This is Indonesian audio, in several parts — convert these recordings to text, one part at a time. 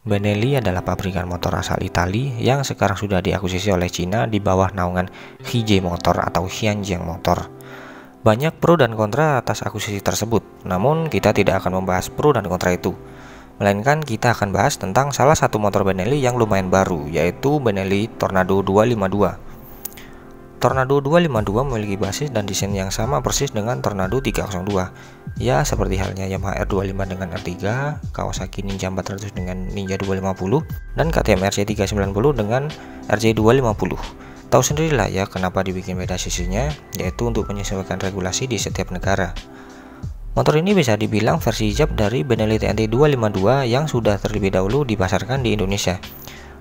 Benelli adalah pabrikan motor asal Italia yang sekarang sudah diakuisisi oleh Cina di bawah naungan HJ Motor atau Xianjiang Motor. Banyak pro dan kontra atas akuisisi tersebut, namun kita tidak akan membahas pro dan kontra itu, melainkan kita akan bahas tentang salah satu motor Benelli yang lumayan baru, yaitu Benelli Tornado 252. Tornado 252 memiliki basis dan desain yang sama persis dengan Tornado 302. Ya, seperti halnya Yamaha R25 dengan R3, Kawasaki Ninja 400 dengan Ninja 250, dan KTM RC390 dengan RC250. Tahu sendirilah ya kenapa dibikin beda sisinya, yaitu untuk menyesuaikan regulasi di setiap negara. Motor ini bisa dibilang versi hijab dari Benelli TNT 252 yang sudah terlebih dahulu dipasarkan di Indonesia.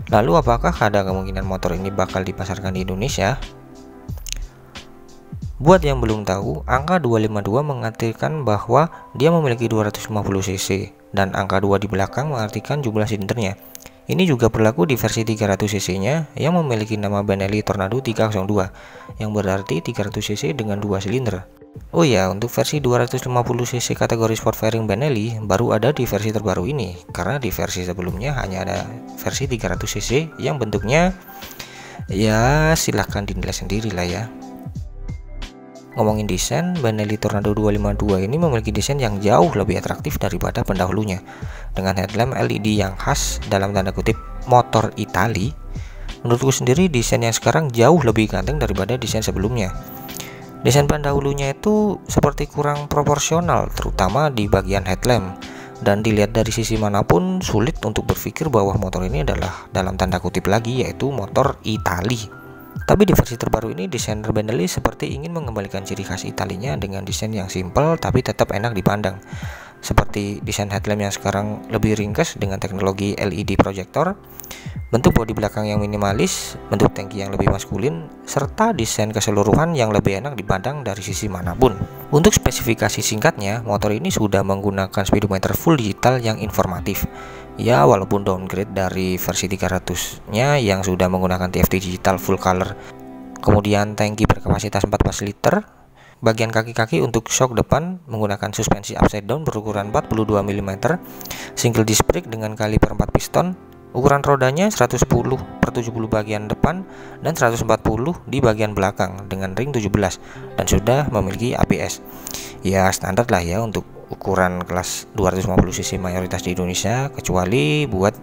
Lalu apakah ada kemungkinan motor ini bakal dipasarkan di Indonesia? Buat yang belum tahu, angka 252 mengartikan bahwa dia memiliki 250 cc dan angka 2 di belakang mengartikan jumlah silindernya. Ini juga berlaku di versi 300 cc-nya yang memiliki nama Benelli Tornado 302 yang berarti 300 cc dengan 2 silinder. Oh ya, untuk versi 250 cc kategori sport fairing Benelli baru ada di versi terbaru ini, karena di versi sebelumnya hanya ada versi 300 cc yang bentuknya ya silahkan dinilai sendiri lah ya. Ngomongin desain, Benelli Tornado 252 ini memiliki desain yang jauh lebih atraktif daripada pendahulunya, dengan headlamp LED yang khas dalam tanda kutip motor Itali. Menurutku sendiri desain yang sekarang jauh lebih ganteng daripada desain sebelumnya. Desain pendahulunya itu seperti kurang proporsional, terutama di bagian headlamp, dan dilihat dari sisi manapun sulit untuk berpikir bahwa motor ini adalah dalam tanda kutip lagi yaitu motor Itali. Tapi di versi terbaru ini desainer Benelli seperti ingin mengembalikan ciri khas Italinya dengan desain yang simple tapi tetap enak dipandang. Seperti desain headlamp yang sekarang lebih ringkas dengan teknologi LED projector, bentuk bodi belakang yang minimalis, bentuk tangki yang lebih maskulin, serta desain keseluruhan yang lebih enak dipandang dari sisi manapun. Untuk spesifikasi singkatnya, motor ini sudah menggunakan speedometer full digital yang informatif. Ya, walaupun downgrade dari versi 300-nya yang sudah menggunakan TFT digital full color. Kemudian tangki berkapasitas 14 liter. Bagian kaki-kaki untuk shock depan menggunakan suspensi upside down berukuran 42 mm, single disc brake dengan kaliper 4 piston. Ukuran rodanya 110/70 bagian depan dan 140 di bagian belakang dengan ring 17 dan sudah memiliki ABS. Ya, standar lah ya untuk ukuran kelas 250 cc mayoritas di Indonesia, kecuali buat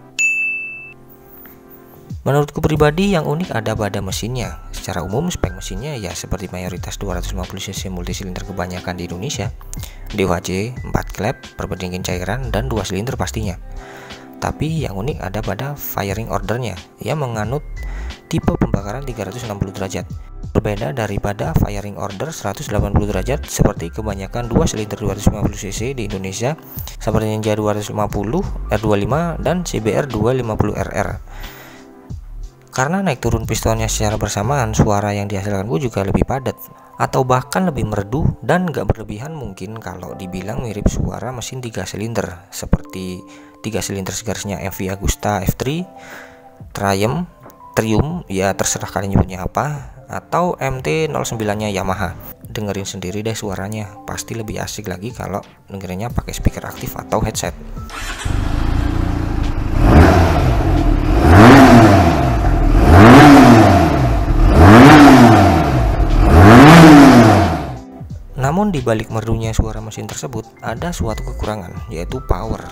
menurutku pribadi yang unik ada pada mesinnya. Secara umum spek mesinnya ya seperti mayoritas 250 cc multisilinder kebanyakan di Indonesia. DOHC 4 klep, perbandingan cairan dan 2 silinder pastinya. Tapi yang unik ada pada firing ordernya yang menganut tipe pembakaran 360 derajat. Berbeda daripada firing order 180 derajat seperti kebanyakan 2 silinder 250 cc di Indonesia seperti Ninja 250, R25 dan CBR 250 RR. Karena naik turun pistonnya secara bersamaan, suara yang dihasilkan pun juga lebih padat atau bahkan lebih merdu dan gak berlebihan mungkin kalau dibilang mirip suara mesin 3 silinder seperti 3 silinder segarisnya MV Agusta F3, Triumph, ya terserah kalian nyebutnya apa, atau MT-09-nya Yamaha. Dengerin sendiri deh suaranya, pasti lebih asik lagi kalau dengerinnya pakai speaker aktif atau headset. Namun di balik merdunya suara mesin tersebut ada suatu kekurangan, yaitu power.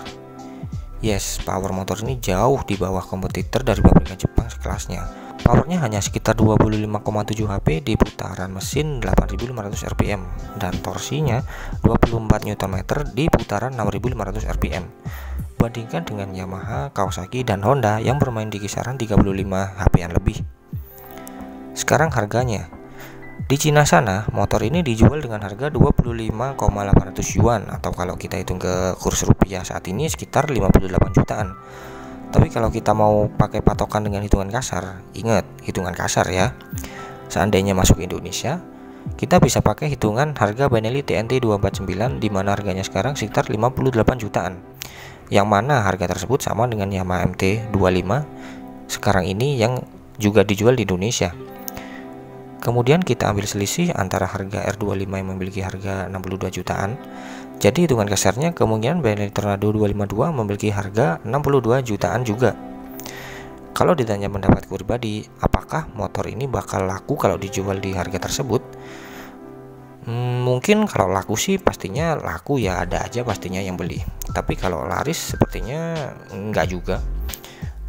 Yes, power motor ini jauh di bawah kompetitor dari pabrikan Jepang sekelasnya. Powernya hanya sekitar 25,7 HP di putaran mesin 8.500 rpm dan torsinya 24 Nm di putaran 6.500 rpm. Bandingkan dengan Yamaha, Kawasaki, dan Honda yang bermain di kisaran 35 HP-an lebih. Sekarang harganya. Di Cina sana, motor ini dijual dengan harga 25,800 yuan atau kalau kita hitung ke kurs rupiah saat ini sekitar 58 jutaan. Tapi kalau kita mau pakai patokan dengan hitungan kasar, ingat, hitungan kasar ya. Seandainya masuk Indonesia, kita bisa pakai hitungan harga Benelli TNT 249 di mana harganya sekarang sekitar 58 jutaan. Yang mana harga tersebut sama dengan Yamaha MT-25 sekarang ini yang juga dijual di Indonesia. Kemudian kita ambil selisih antara harga R25 yang memiliki harga 62 jutaan. Jadi hitungan kasarnya kemungkinan Benelli Tornado 252 memiliki harga 62 jutaan juga. Kalau ditanya pendapatku pribadi, apakah motor ini bakal laku kalau dijual di harga tersebut? Mungkin kalau laku sih pastinya laku ya, ada aja pastinya yang beli. Tapi kalau laris sepertinya enggak juga.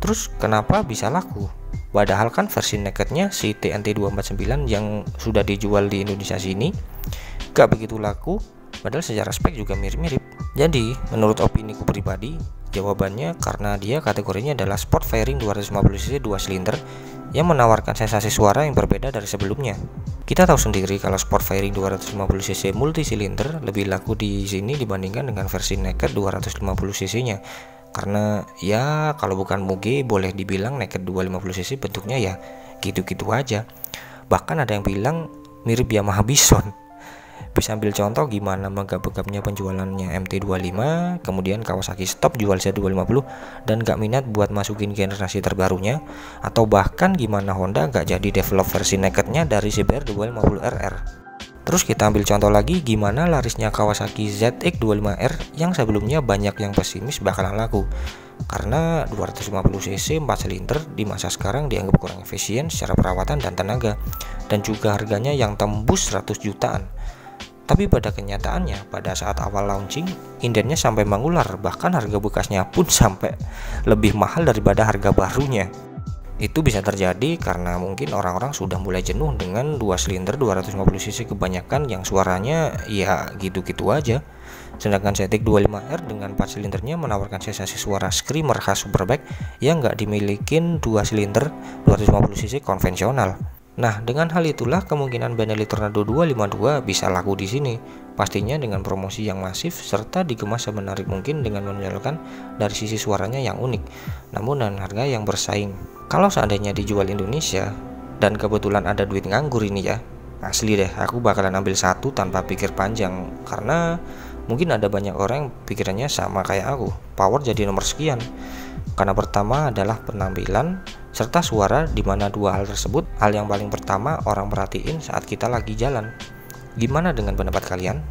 Terus kenapa bisa laku? Padahal kan versi nakednya si TNT 249 yang sudah dijual di Indonesia sini gak begitu laku, padahal secara spek juga mirip-mirip. Jadi menurut opiniku pribadi, jawabannya karena dia kategorinya adalah sport fairing 250cc 2 silinder yang menawarkan sensasi suara yang berbeda dari sebelumnya. Kita tahu sendiri kalau sport fairing 250cc multi silinder lebih laku di sini dibandingkan dengan versi naked 250cc nya. Karena ya kalau bukan Muge boleh dibilang naked 250cc bentuknya ya gitu-gitu aja. Bahkan ada yang bilang mirip Yamaha Bison. Bisa ambil contoh gimana megap-megapnya penjualannya MT25, kemudian Kawasaki stop jual Z250 dan gak minat buat masukin generasi terbarunya, atau bahkan gimana Honda gak jadi develop versi nakednya dari CBR 250RR. Terus kita ambil contoh lagi gimana larisnya Kawasaki ZX25R yang sebelumnya banyak yang pesimis bakalan laku karena 250cc 4 silinder di masa sekarang dianggap kurang efisien secara perawatan dan tenaga, dan juga harganya yang tembus 100 jutaan. Tapi pada kenyataannya pada saat awal launching indennya sampai mengular, bahkan harga bekasnya pun sampai lebih mahal daripada harga barunya. Itu bisa terjadi karena mungkin orang-orang sudah mulai jenuh dengan 2 silinder 250cc kebanyakan yang suaranya ya gitu-gitu aja. Sedangkan ZX25R dengan 4 silindernya menawarkan sensasi suara screamer khas Superbike yang nggak dimilikin 2 silinder 250cc konvensional. Nah, dengan hal itulah kemungkinan Benelli Tornado 252 bisa laku di sini. Pastinya dengan promosi yang masif serta dikemas semenarik mungkin dengan menonjolkan dari sisi suaranya yang unik, namun dengan harga yang bersaing. Kalau seandainya dijual Indonesia dan kebetulan ada duit nganggur ini ya, asli deh aku bakalan ambil satu tanpa pikir panjang, karena mungkin ada banyak orang yang pikirannya sama kayak aku, power jadi nomor sekian. Karena pertama adalah penampilan serta suara, dimana dua hal tersebut hal yang paling pertama orang perhatiin saat kita lagi jalan. Gimana dengan pendapat kalian?